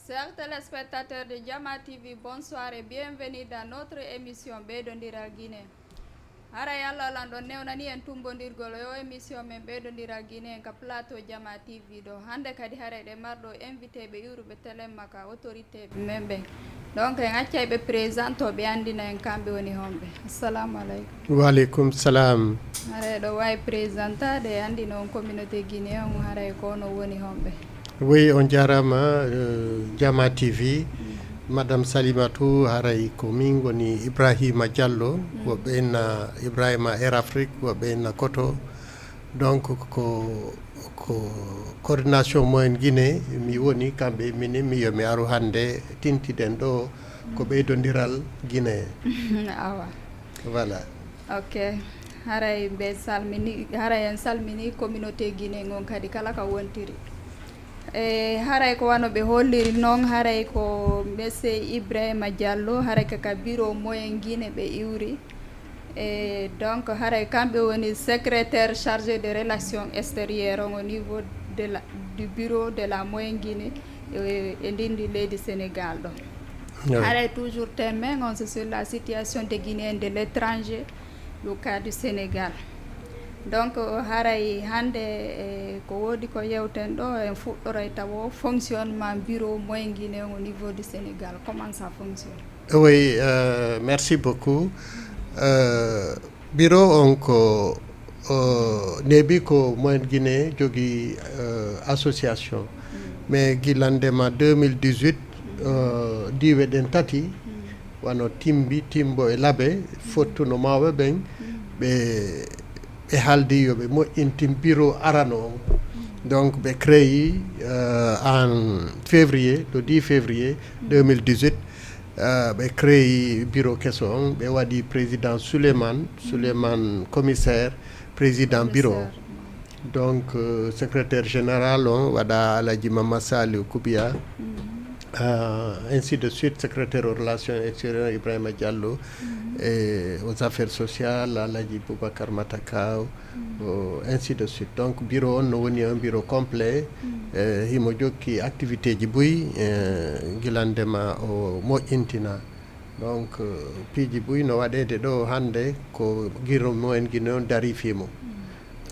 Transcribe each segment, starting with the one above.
Chers téléspectateurs de Jama TV, bonsoir et bienvenue dans notre émission Beydondiral Guinée. Hara yalla lando newnani en tumbondirgol yo émission men Beydondiral Guinée ka plateau Jama TV do hande kadi hare de mardo invité be yurube telemaka autorité be membe. Donc en accay be présento be andina en kambe woni hombe. Assalamu alaykum. Wa alaykum salam. Hare do way présentade andina on communauté guinéen hare ko no woni hombe. Oui, on jarama Jama TV. Madame Salimatou haray ko min woni Ibrahima Diallo woɓe na Ibrahima Air Afrique woɓe na Koto. Donc ko coordination moyen Guinée mi woni kamɓe mini mi yomi aru hande tintiden ɗo ko ɓeydodiral Guinée. Awa. Voilà. Ok. Haray be salmini haray en salmini communauté Guinée ngon kadi kala ka wontiri. Haray ko wano ɓe holliri noon haray ko monsieur Ibrahima Diallo haray kaka bureau moyen Guinée ɓe iwri donc haray kamɓe woni secrétaire chargé de relations extérieures au niveau du bureau de la moyen Guinée e ndindi leydi Sénégal ɗo. Haray toujours temen on c'est sur la situation des Guinéens de l'étranger le cas du Sénégal. Donc haray hande ko wodi ko yewten ɗo en fuɗɗoray tawo fonctionnement bureau moyen guinéen au niveau du Sénégal. Comment ça fonctionne? Oui, merci beaucoup. Bureau on ko nebi ko moyen Guinée jogi association mais guilandema 2018 diwe ɗen tati wano timbo e laabe fottuno mawɓe ɓen ɓe haldi yoɓe moƴƴintin bureau arano on. Donc ɓe créé en février le 10 février 2018 ɓe créé bureau kesso on ɓe waɗi président Souleymane commissaire président bureau. Donc secrétaire général on waɗa Alaji Mama Saliou Koubiya. Ainsi de suite, secrétaire aux relations extérieures Ibrahima Diallo et aux affaires sociales Alaji Boubacar Matakaw, ainsi de suite. Donc bureau on woni un bureau complet himo jokki activité ji buy gilandema o moƴƴintina. Donc piiji buy no waɗede ɗo hande ko guiro moyen Guinée on darifimo.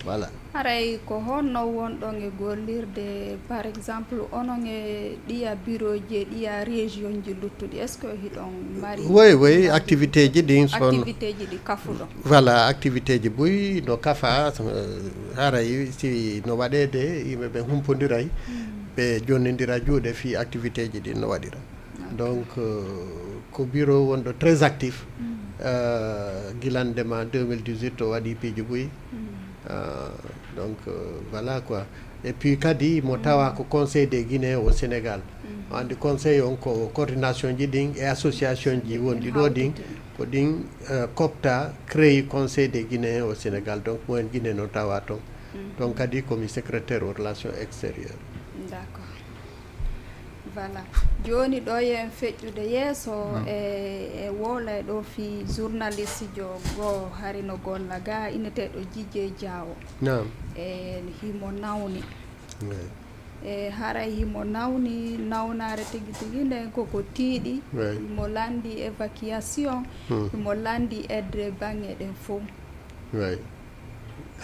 Voilà. Haray ko honno wonɗon e gollirde par exemple onon e ɗiya bureau ji ɗiya région ji luttuɗi est ce que hiɗon mari? Oui, activité ji ɗin son activité ji ɗi kafuɗon. Voilà, activité ji buy no kafa haray si no waɗede yimɓeɓe humpodiray ɓe jonnidira juuɗe fi activité ji ɗin no waɗira. Donc ko bureau wonɗo très actif guilandema 2018 o waɗi piiji buy. Donc voilà quoi. Et puis kadi mo tawa ko conseil des Guinéens au Sénégal. Andi conseil on ko coordination ji ɗin et association ji wonɗi ɗo ɗin ko ɗin copta créé conseil des Guinéens au Sénégal. Donc moyen Guinée no tawa ton. Donc kadi komi secrétaire aux relations extérieures. D'accord. Voilà. Joni ɗo yen feƴƴude yeeso e wola ɗo fi journaliste jo go harino golla ga inneteɗo Djidje Diawo. Naam. Himo nawni. Haray himo nawnare tigi tigi nden koko tiiɗi. Himo landi évacuation. Himo landi aide bange ɗen fof.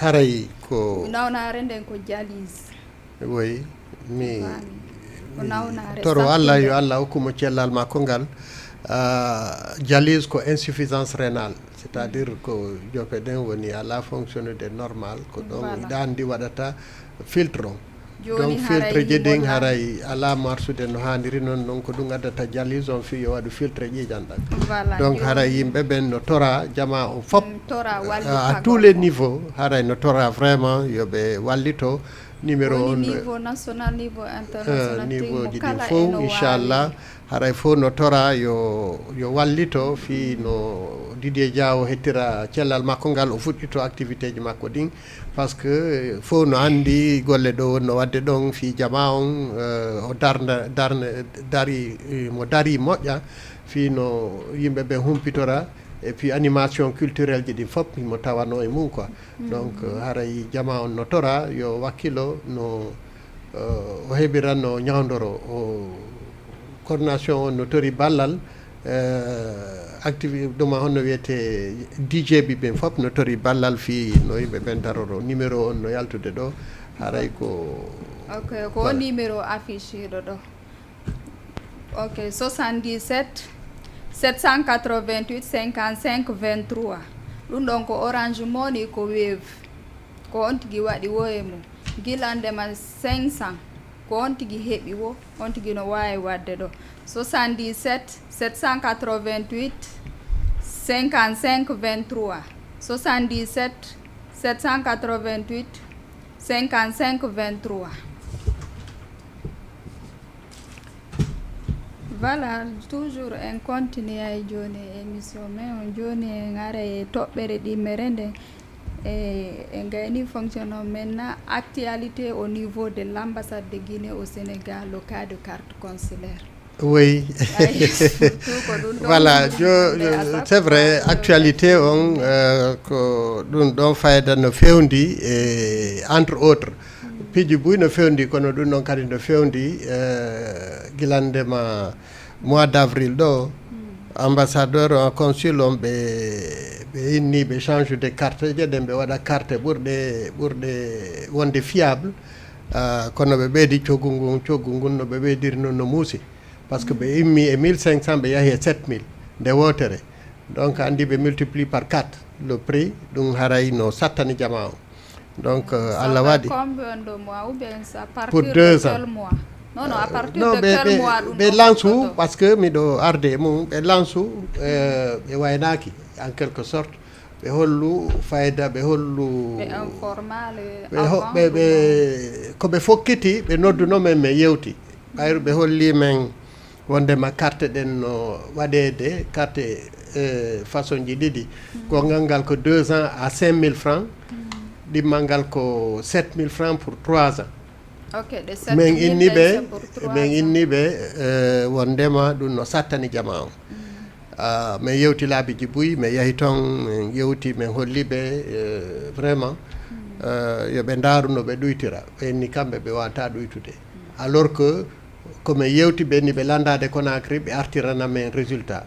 Haray ko nawnare nden ko dialyse. Oui, mi toro Allah yo Allah hokkumo cellal makko ngal dialyse ko insuffisance rénale, c'est-à-dire ko jope ɗen woni ala fonctionnude normal ko ɗon ɗandi waɗata filtre on. Donc filtre ji ɗin haray ala marsude no handiri noon ko ɗum addata dialyse on fi yo waɗu filtre ƴiƴanɗan. Donc haray yimɓe ɓen no tora jama o fop à tous les niveaux haray no tora vraiment yoɓe wallito numéro niveau national niveau international niveau ji ɗin fof inchallah haray fof no tora yo wallito fi no Didie Diawo hettira cellal makko ngal o fuɗɗito activité ji makko ɗin par ce que fof no andi golle ɗo no wadde ɗon fi jama on o dari moƴƴa fi no yimɓeɓe humpitora et puis animation culturelle ji ɗi fof mo tawano e mum quoi. Donc haray jama on no tora yo wakkilo no o heɓiranno ñawdoro coordination no tori ballal activité ɗuma honno wiyete DJ bi ɓen fof no tori ballal fi no yimɓe ɓen daroro numéro on no yaltude ɗo haray ko ok ko numéro affiché ɗo ok 77 788 55 23 ɗum ɗon ko Orange Money ko Wave ko on tigi waɗi wo e mum guilandema 500 ko on tigi heɓi wo on tigi no wawi wadde ɗo 77 788 55 23 77 788 55 23 voilà toujours en continue ay joni émission mais on joni en ara e toɓɓere ɗimmere nden e gayni fonctionnement maintenant actualité au niveau de l'ambassade de Guinée au Sénégal le cas de carte consulaire. Oui, voilà, c'est vrai, actualité on ko ɗum ɗon fayda no fewndi entre autres piiji buy no fewndi kono ɗum ɗon kadi no fewndi gilandema mois d'avril ɗo ambassadeur en consul on ɓe inni ɓe change de carte je ɗen ɓe waɗa carte ɓurɗe wonde fiable kono ɓe ɓeydi coggu ngun no ɓe ɓeydiri noon no muusi par ce que ɓe immi e 1500 ɓe yahi e 7000 nde wotere donc andi ɓe multiplie par 4 le prix ɗum haray no sattani jama o donc Allah waɗi pour 2 ans non à partir de quel mois ɓe lansu par ce que miɗo arde e mum ɓe lansu ɓe waynaki en quelque sorte ɓe hollu fayda ɓe hollu koɓe fokkiti ɓe nodduno men min yewti ɓayru ɓe holli men wondema carte ɗen no waɗede carte façon ji ɗiɗi gongal ngal ko 2 ans à 5000 francs ɗimmal ngal ko 7000 francs pour 3 ans. Ok, de min inniɓe wondema ɗum no sattani jama o min yewti laabiji buyi min yahi toon min yewti min holliɓe vraiment yoɓe ndaaru no ɓe ɗuytira ɓenni kamɓe ɓe wawata ɗuytude alors que komin yewti ɓenni ɓe landade Conakry ɓe artirana men résultat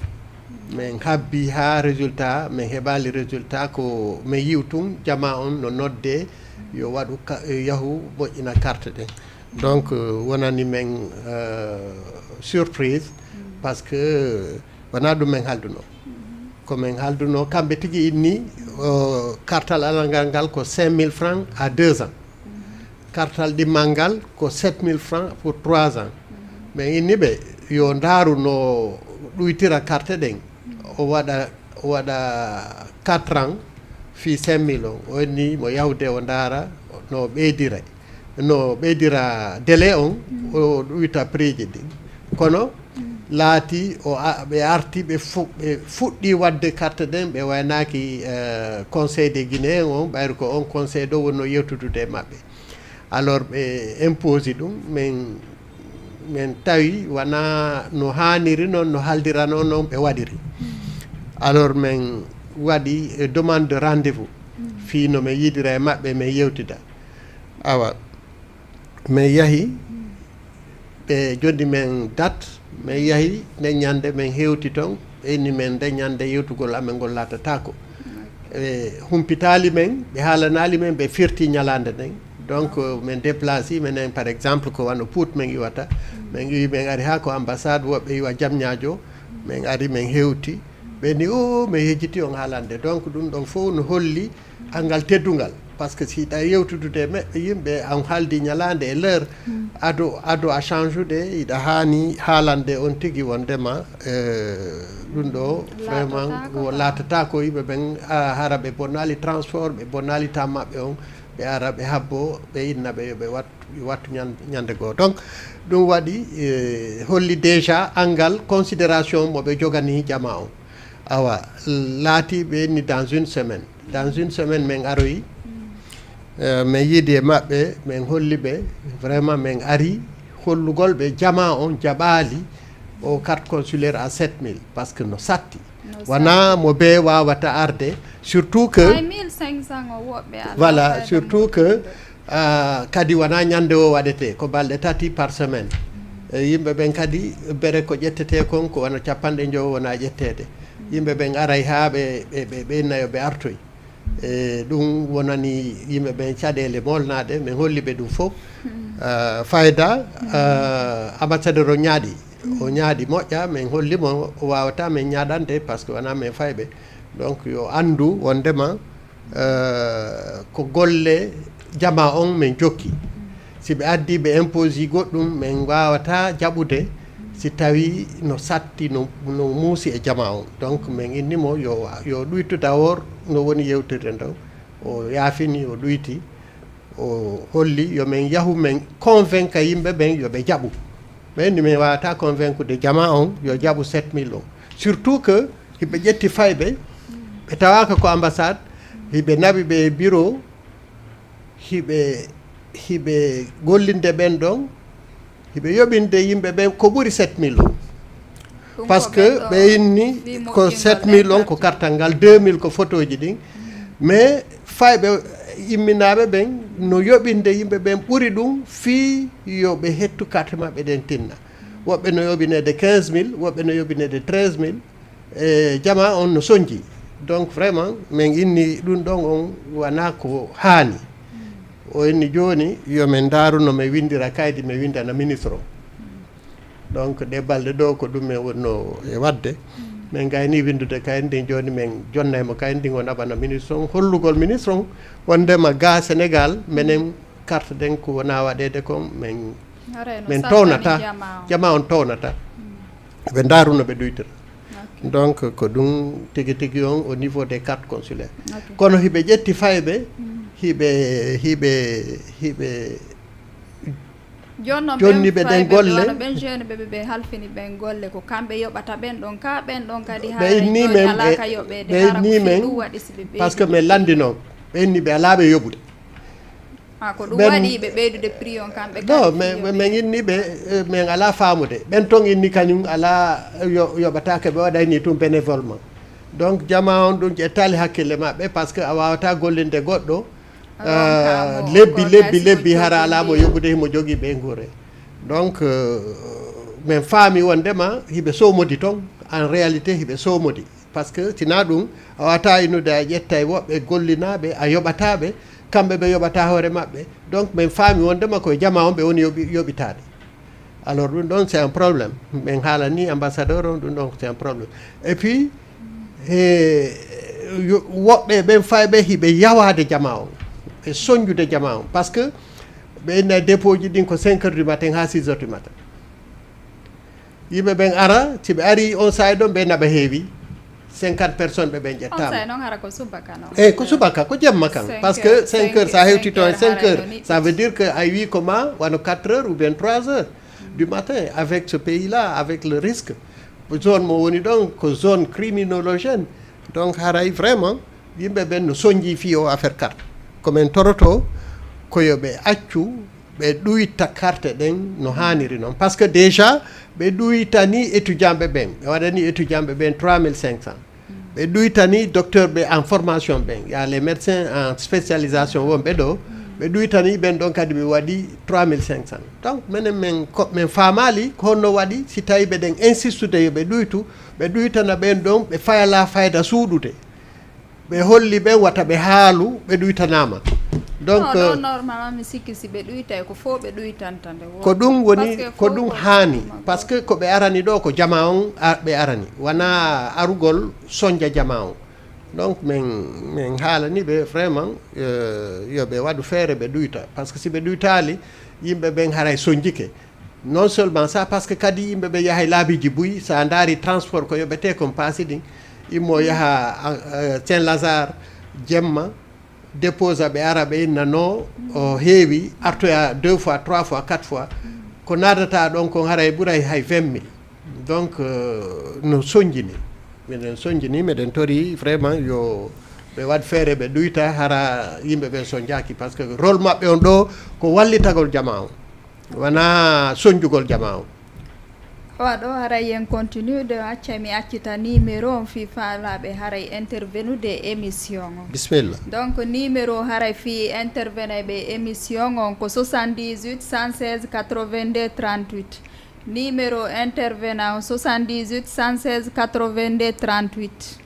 min habbi ha résultat min heɓali résultat ko min yiw tun jama on no nodde yo waɗu yahu moƴƴina carte ɗen donc wonani men surprise par ce que wona ɗum min halduno komin halduno kamɓe tigui inni kartal alal ngal ko 5000 francs à 2 ans kartal ɗimmal ngal ko 7000 francs pour 3 ans min inni ɓe yo ndaaru no ɗuytira carte ɗen o waɗa 4 ans fi 5000 o inni mo yawde o ndaara no ɓeydira délai on o ɗuyta prix ji ɗin kono laati ɓe arti ɓe fuɗɗi wadde carte ɗen ɓe waynaki conseil des guinéen on ɓayri ko on conseil ɗo wonno yewtudude maɓɓe alors ɓe impose ɗum min tawi wona no hanniri noon no haldirano noon ɓe waɗiri alors min waɗi demande de rendez-vous fi no min yidira e maɓɓe min yewtida awa min yahi ɓe joddi men date min yahi nden ñande min hewti toon ɓe inni men nden ñande yewtugol amen ngol latatako ɓe humpitali men ɓe haalanali men ɓe firti ñalande nden donc min déplaci minen par exemple ko wano Pout min iwata min iwi min ari ha ko ambassade woɓɓe iwa Diamniadio min ari min hewti ɓeni o mi hejjiti on haalande donc ɗum ɗon fof no holli angal teddugal par ce que si ɗa yewtudude meɓɓe yimɓe an haaldi ñalande e l'heure ado a change ude iɗa hani haalande on tigui wondema ɗum ɗo vraiment latata ko yimɓe ɓen hara ɓe bonnali transport ɓe bonnali tam maɓɓe on ɓe ara ɓe habbo ɓe innaɓe yoɓe wattu ñande goo donc ɗum waɗi holli déjà angal considération moɓe jogani jama on awa laati ɓe ni dans une semaine min aroyi min yiidi e maɓɓe min holli ɓe vraiment min ari hollugol ɓe jama on jaɓaali o carte consulaire à 7000 par ce que no satti wona mo be wawata arde surtout que 1500 o woɓɓe voilà surtout que kadi wona ñande o waɗete ko balɗe tati par semaine yimɓe ɓen kadi bere ko ƴettete kon ko wona capanɗe jowo wona ƴettede yimɓe ɓen aray ha ɓe ɓennayo ɓe artoy e ɗum wonani yimɓe ɓen caɗele molnaɗe min holliɓe ɗum fof fayda ambassadeur o ñaaɗi moƴƴa min hollimo o wawata min ñaɗande par ce que wona min fayɓe donc yo andu wondema ko golle jama on min jokki si ɓe addi ɓe impose goɗɗum min wawata jaɓude si tawi no satti no muusi e jama on donc min innimo yo ɗuytu d' abord no woni yewtirde ndaw o yaafini o ɗuyti o holli yomin yahu min convaincre yimɓe ɓen yoɓe jaɓu ɓenni min wawata convaincre de jama on yo jaɓu 7000 o surtout que hiɓe ƴetti fayɓe ɓe tawaka ko ambassade hiɓe naɓi ɓe bureau hiɓe gollinde ɓen ɗon hiɓe yoɓinde yimɓe ɓen ko ɓuuri 7000 o par ce que ɓe inni ko 7000 on ko kartal ngal 2000 ko photo ji ɗin mais fayɓe imminaɓe ɓen no yoɓinde yimɓe ɓen ɓuuri ɗum fii yoɓe hettu carte maɓɓe ɗen tinna woɓɓe no yoɓinede 15000 woɓɓe no yoɓinede 13000 e jama on no soñji donc vraiment min inni ɗum ɗon on wona ko haani o inni joni yomin daruno mi windira kaydi mi windana ministre o donc ɗe balɗe ɗo ko ɗum min wonno e wadde min gayni windude kaydi ndin joni min jonnaymo kaydi ndin o naɓana ministre on hollugol ministre on wondema ga Sénégal minen carte ɗen ko wona waɗede kon min townata jama on townata ɓe daruno ɓe ɗuytira donc ko ɗum tigui tigui on au niveau des cartes consulaires kono hiɓe ƴetti fayɓe hiɓe jonniɓe ɗen golle ɓen jeune ɓe halfini ɓen golle ko kamɓe yoɓata ɓen ɗon ka ɓen ɗon kadi ɓe inni men ɓe inni men par ce que min landi noon ɓe inni ɓe alaɓe yoɓude ko ɗum waɗi ɓe ɓeydude prix on kamɓe non min inni ɓe min ala famude ɓen ton inni kañum ala yoɓatake ɓe waɗayni tum bénévolement donc jama on ɗum ƴettali hakkille maɓɓe par ce que a wawata gollinde goɗɗo lebbi hara alamo yoɓude himo jogui ɓe guure donc min faami wondema hiɓe somodi toon en réalité hiɓe somodi par ce que sina ɗum a wawata innude a ƴetta e woɓɓe gollinaɓe a yoɓataɓe kamɓe ɓe yoɓata hoore maɓɓe donc min faami wondema koye jama on ɓe woni yoɓitade alors ɗum ɗon c'est un probléme min haalani ambassadeur on ɗum ɗon c'est un probléme et puis woɓɓe ɓen fayɓe hiɓe yawade jama on e soñjude jama on par ce que ɓe inna dépôt ji ɗin ko 5 heures du matin ha 6 heures du matin yimɓe ɓen ara si ɓe ari on sayi ɗon ɓe naɓa heewi 50 personnes ɓe ɓen ƴettama eyyi ko subaka ko jemma kan par ce que 5 heures sa hewti toon 5 heures ça veut dire que a wi ko ma wano 4 heures ou bien 3 heures du matin avec ce pays là avec le risque zone mo woni ɗon ko zone criminologène donc haray vraiment yimɓe ɓen no soñji fi o affaire carte komin toroto koyoɓe accu ɓe ɗuyta carte ɗen no hanniri noon par ce que déjà ɓe ɗuytani étudiant ɓe ɓen ɓe waɗani étudiant ɓe ɓen 3500 ɓe ɗuytani docteur ɓe en formation ɓen ya les médecins en spécialisation wonɓe ɗo ɓe ɗuytani ɓen ɗon kadi ɓe waɗi 3500 donc minen min famali ko honno waɗi si tawi ɓeɗen insistude yoɓe ɗuytu ɓe ɗuytana ɓen ɗon ɓe fayala fayda suuɗude ɓe holli ɓen wata ɓe haalu ɓe ɗuytanama donc normalement mi sikki si ɓe ɗuytay ko fof ɓe ɗuytantande ko ɗum woni ko ɗum haani par ce que ko ɓe arani ɗo ko jama on ɓe arani wona arugol soñdia jama on donc min haalani ɓe vraiment yoɓe waɗu feere ɓe ɗuyta par ce que si ɓe ɗuytali yimɓe ɓen haray soñjike non seulement ça par ce que kadi yimɓe ɓe yahay laabiji buyi sa daari transport ko yoɓete kon paasi ɗin immo yaha Saint Lazare jemma dépose ɓe ara ɓe innano o heewi artoya 2 fois 3 fois 4 fois ko nadata ɗon kon haray ɓuuray hay 20 000 donc no soñjini miɗen soñjini miɗen tori vraiment yo ɓe waɗ feere ɓe ɗuyta hara yimɓe ɓen soñjaki par ce que rôle maɓɓe on ɗo ko wallitagol jama on wona soñjugol jama on waɗo haray yen continue de acca mi accita numéro on fi faalaɓe haray intervenude émission o bisimilla donc numéro haray fi intervene ɓe émission on ko 78 116 82 38 numéro intervenant 78 116 82 38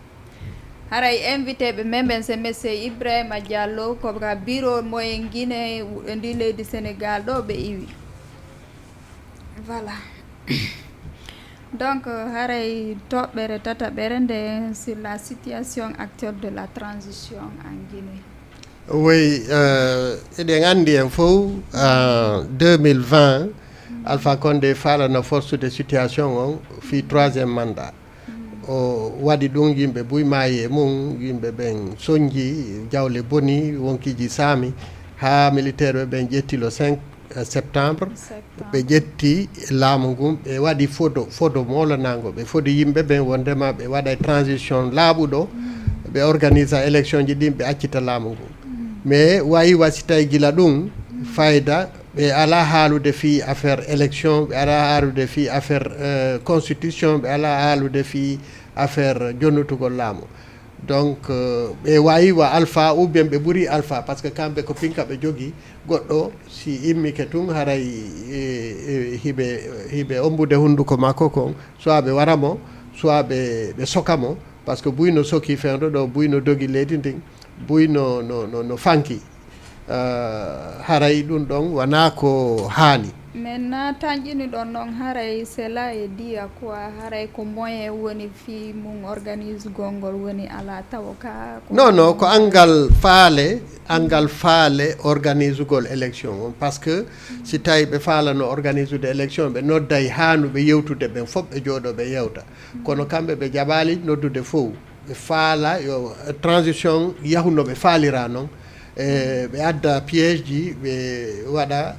haray invité ɓe memben c'est monsieur Ibrahima Diallo ko ka bureau moyen Guinée ndi leydi Sénégal ɗo ɓe iwi voilà. Donc haray toɓɓere tataɓere nde sur la situation actuelle de la transition en Guinée. Oui, eɗen anndi en fof 2020 Alpha Condé falano force de situation on fi 3e mandat o waɗi ɗum yimɓe buymayi e mum yimɓe ɓen soñji jawle boni wonkiji saami ha militaire ɓe ɓen ƴetti le 5 septembre ɓe ƴetti laamu ngun ɓe waɗi fodo molanago ɓe fodi yimɓe ɓen wondema ɓe waɗa transition laaɓuɗo ɓe organisa élection ji ɗin ɓe accita laamu ngun mais wayi wasitay gila ɗum fayda ɓe ala haalude fi affaire élection ɓe ala haalude fi affaire constitution ɓe ala haalude fi affaire jonnutugol laamu donc ɓe wayi wa alpha ou bien ɓe ɓuuri alpha par ce que kamɓe ko pinka ɓe jogui goɗɗo si immike tun haray hiɓe ombude hunduko makko kon soit ɓe waramo soit ɓe sokamo par ce que buyno soki fewdo ɗo buyno dogi leydi ndin buyno no fanki haray ɗum ɗon wona ko haani. Maintenant tanƴini ɗon noon haray cela e diya quoi haray ko moyen woni fi mum organise gongol woni ala taw ka non ko angal faale organise ugol élection on par ce que si tawi ɓe faalano organise ude élection ɓe nodday haanuɓe yewtude ɓen fof ɓe jooɗo ɓe yewta kono kamɓe ɓe jaɓali noddude fof ɓe faala yo transition yahuno ɓe faalira noon ɓe adda piège ji ɓe waɗa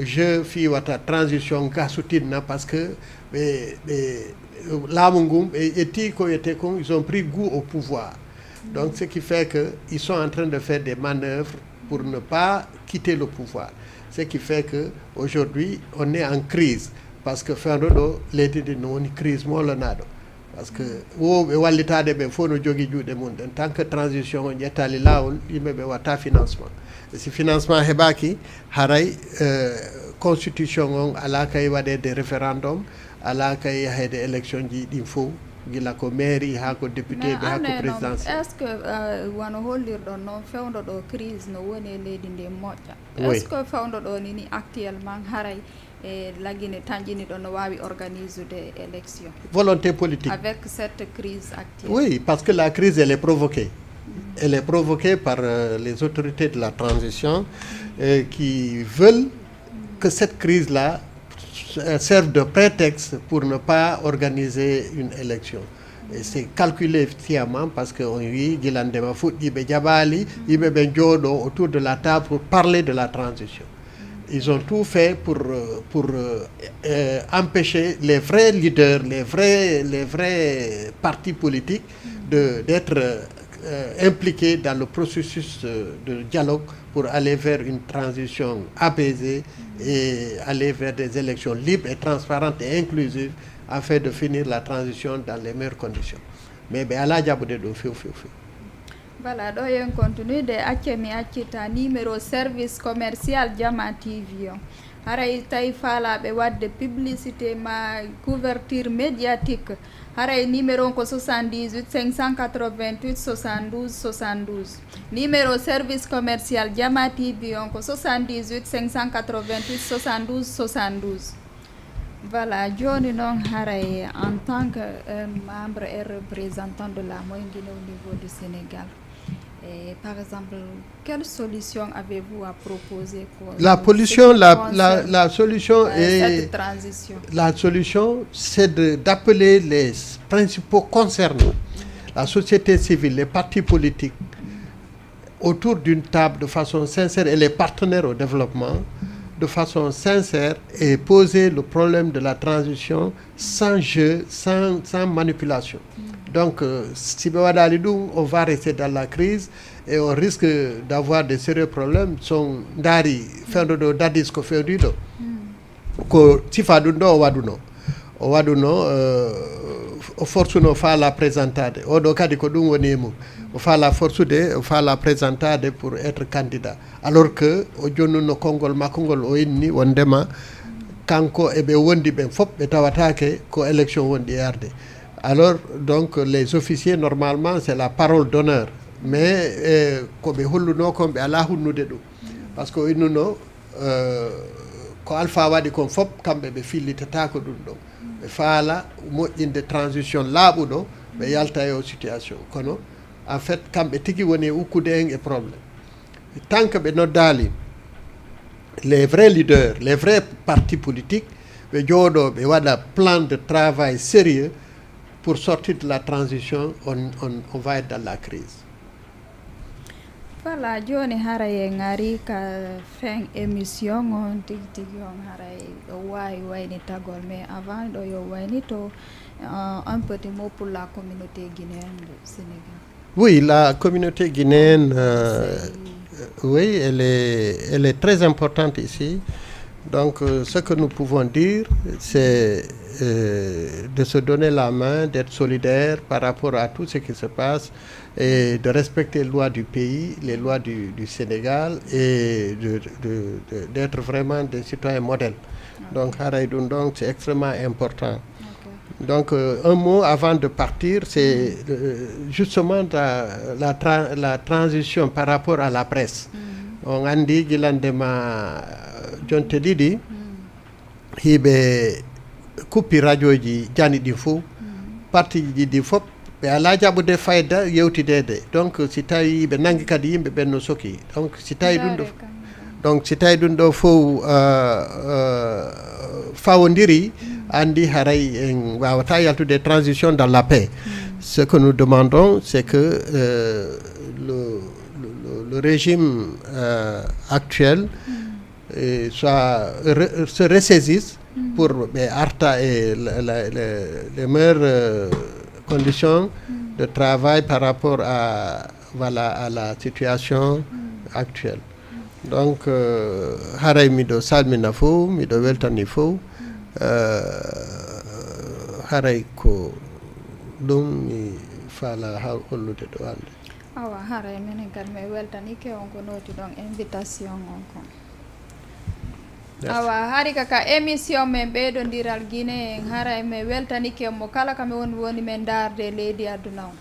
je fi wata transition gasutinna par ce que ɓe laamu ngun ɓe ƴetti ko wiyete kon ils ont pris goût au pouvoir donc ce qui fait que ils sont en train de faire des manœuvres pour ne pas quitter le pouvoir ce qui fait que aujourd'hui on est en crise parce que fewdo ɗo leydi ndi no woni crise molanaɗo par ce que wowɓe wallitade ɓe fof no jogui juuɗe mum en tant que transition o ƴettali lawol yimɓeɓe watta financement e si financement heɓaki haray constitution on ala kay waɗede référendum ala kay yahede élection ji ɗin fof gila ko mairie ha ko député ɓe ha ko présidentiel est ce que wono hollirɗon noon fewdo ɗo crise no woni e leydi ndi moƴƴa est ce que fewdo ɗo nini actuellement haray et la Guinée tanƴini ɗon no wawi organiser des élections volonté politique avec cette crise actuelle. Oui, parce que la crise elle est provoquée. Elle est provoquée par les autorités de la transition qui veulent que cette crise-là serve de prétexte pour ne pas organiser une élection. Et c'est calculé sciemment parce qu'on vit Gilandema Foot, Ibe Djabali, Ibe Benjodo autour de la table pour parler de la transition. Ils ont tout fait pour empêcher les vrais leaders, les vrais partis politiques d'être impliqués dans le processus de dialogue pour aller vers une transition apaisée et aller vers des élections libres et transparentes et inclusives afin de finir la transition dans les meilleures conditions. Mais ala jabude do few. Voilà, ɗo yen continue de acce mi accita numéro service commercial Jama TV o haray tawi faalaɓe wadde publicité ma couverture médiatique haray numéro on ko 78 588 72 72 numéro service commercial Jama TV on ko 78 588 72 72. Voilà, joni noon haray en tant que membre et représentant de la Moyen Guinée au niveau du Sénégal. Et par exemple, quelle solution avez-vous à proposer pour la solution est cette transition? La solution, c'est d'appeler les principaux concernés, la société civile, les partis politiques, autour d'une table de façon sincère et les partenaires au développement de façon sincère et poser le problème de la transition sans jeu, sans manipulation. Donc, si on va rester dans la crise et on risque d'avoir des sérieux problèmes. Son dari fendo dadis ko fewdido ko sifaɗum ɗo o waɗuno o fortuno faala présentade oɗo kadi ko ɗum woni mum o faala fortude o faala présentade pour être candidat alors que o jonnuno konngol makko ngol o inni wondema kanko e ɓe wondi ɓen fof ɓe tawatake ko élection wonɗi arde. Alors donc les officiers normalement c'est la parole d'honneur, mais ko ɓe holluno kon ɓe ala hunnude ɗum par ce que o innuno ko Alpha waɗi kon fof kamɓe ɓe fillitatako ɗum ɗon, ɓe faala moƴƴinde transition laaɓuɗo ɓe yalta e o situation. Kono en fait kamɓe tigi woni e ukkude en e probléme. Tant que ɓe noddali les vrais leaders, les vrais partis politiques, ɓe jooɗo ɓe waɗa plan de travail sérieux pour sortir de la transition, on va être dans la crise. Voilà, joni haray en ari ka fin émission on tigi on haray o wawi waynitagol, mais avant ɗo yo waynito un petit mot pour la communauté guinéenne du Sénégal. Oui, la communauté guinéenne, oui, elle est très importante ici. Donc, ce que nous pouvons dire, c'est de se donner la main, d'être solidaire par rapport à tout ce qui se passe et de respecter les lois du pays, les lois du Sénégal et d'être vraiment des citoyens modèles. Donc, c'est extrêmement important. Donc, un mot avant de partir, c'est justement la transition par rapport à la presse. On a dit gilandema jonte ɗiɗi hiɓe kuppi radio ji jani ɗi fof parti ji ɗi fof ɓe ala jaɓude fayda yewtidede. Donc si tawi ɓe nangi kadi yimɓe ɓen no soki, donc si tawi ɗum ɗo fof fawodiri andi haray en wawata yaltude transition dans la paix. Ce que nous demandons, c'est que le régime actuel se ressaisisse pour arta et les meilleures conditions de travail par rapport à la situation actuelle. Donc haray miɗo salmina fof, miɗo weltani fof, haray ko ɗum mi faala hollude ɗo hannde. Awa haray minen kadi mi weltanike on ko noti ɗon invitation on kon. Awa hari kaka émission men ɓeydodiral Guinée en haray mi weltanike mo kala kami woni men darde leydi aduna on.